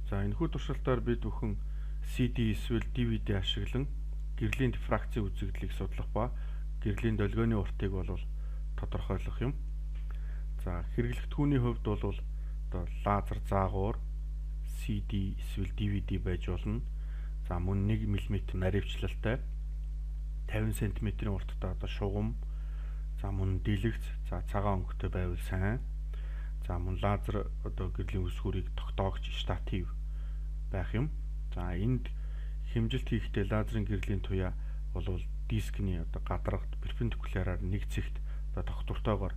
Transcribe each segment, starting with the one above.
За энэхүү туршилтаар бид бүхэн CD эсвэл DVD ашиглан гэрлийн дифракцийн үзэгдлийг судлах ба гэрлийн долгионы уртыг бол тодорхойлох юм. За хэрэглэгдэхүүний хувьд бол одоо лазер заагуур CD эсвэл DVD байж болно. За мөн 1 мм наривчлалтай 50 см-ийн урттай одоо шугам, за мөн дэлгэц, за цагаан өнгөтэй байвал сайн. За мөн лазер одоо гэрлийн үсгүүрийг тогтоогч штатив байх юм. За энд хэмжилт хийхдээ лазерын гэрлийн туяа бол дискний одоо гадаргад перпендикуляраар нэг цэгт одоо тогтвортойгоор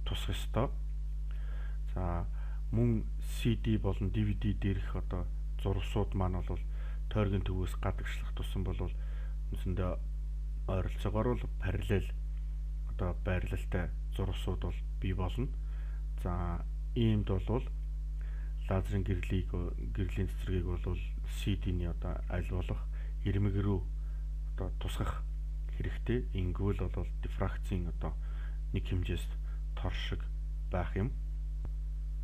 тусах ёстой. За мөн CD болон DVD дээрх одоо зурвсууд маань бол тойргийн төвөөс гадагшлах тусам бол үндсэндээ ойролцоогоор бол параллел одоо байрлалтай зурвсууд бол бий болно. За иймд бол лазерын гэрлийн цэцэрлэгийг бол CD-ний одоо аль болох ирмэг рүү одоо тусгах хэрэгтэй. Ингэвэл бол дифракцийн одоо нэг хэмжээс тор шиг байх юм.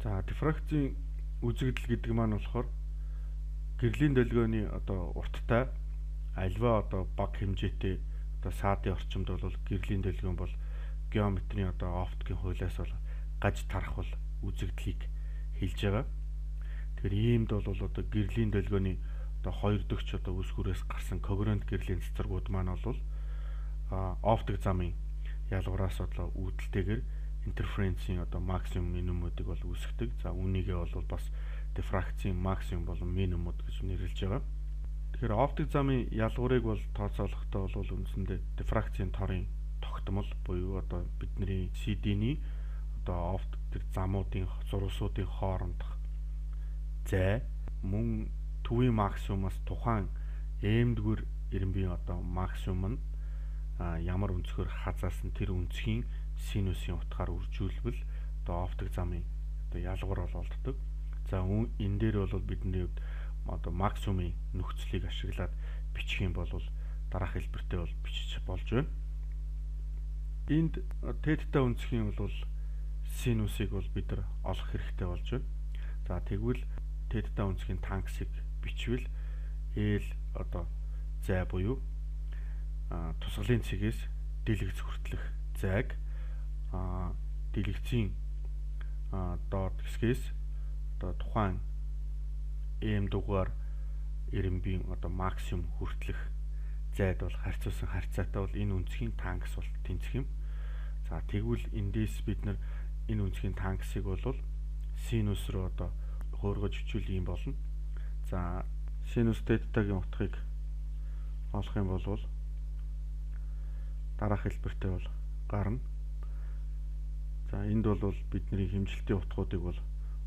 За дифракцийн үзэгдэл гэдэг маань болохоор гэрлийн долгионы одоо урттай альва одоо бага хэмжээтэй одоо саадын орчимд бол гэрлийн долгион бол геометрийн одоо оптикийн хуулиас бол гаж тарах бол үзэгдлийг хэлж байгаа. Тэгэхээр иймд бол одоо гэрлийн долгионы одоо хоёр дөгч одоо үсгүүрээс гарсан когерент гэрлийн цэцэргүүд маань бол оптик замын ялгуураас одоо үүдэлтэйгээр интерференцийн одоо максимум минимумуудыг бол үүсгдэг. За үүнийгээ бол бас дифракцийн максимум болон минимумуд гэж нэрлэж байгаа. Тэгэхээр оптик замын ялгуурыг бол тооцоолохдоо бол үндсэндээ дифракцийн торын тогтмол буюу одоо бидний CD-ний одоо оптик замуудын зурвсуудын хоорондох зай мөн төвийн максимумаас тухайн эмдгэр ирэмбийн одоо максимум нь ямар өнцгөр хазаасан тэр өнцгийн синусийн утгаар үржүүлбэл одоо оптик замын одоо ялгуур бол олддог. За энэ дээр бол бидний хувьд одоо максимумын нөхцөлийг ашиглаад бичих юм бол дараах хэлбэртэй бол бичиж болж байна. Энд тетта өнцгийн бол синусыг бол бид нар олох хэрэгтэй болж байна. За тэгвэл тетта өнцгийн танксыг бичвэл L одоо зай буюу тусгалын цэгээс дэлгэц хүртэлх зайг дэлгэцийн доод хэсгээс одоо тухайн эм дугаар ирэмбийн одоо максимум хүртэлх зайд бол харьцуулсан харьцаатай бол энэ өнцгийн танкс бол тэнцэх юм. За тэгвэл эндээс бид нар энэ өнцгийн танксыг бол синус руу одоо хуургаж хичүүл юм болно. За синус теттагийн утгыг олох юм бол дараах хэлбэртэй бол гарна. За энд бол бидний хэмжилтийн утгуудыг бол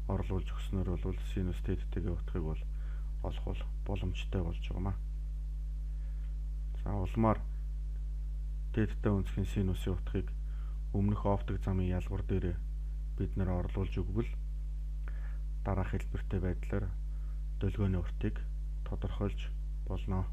орлуулж өгснөөр бол синус теттагийн утгыг бол олох бол боломжтой болж байгаамаа. За улмаар тетта өнцгийн синусын утгыг өмнөх оптик замын ялгуур дээр бид нэр орлуулж өгвөл дараах хэлбэртэй байдлаар долгионы уртыг тодорхойлж болно.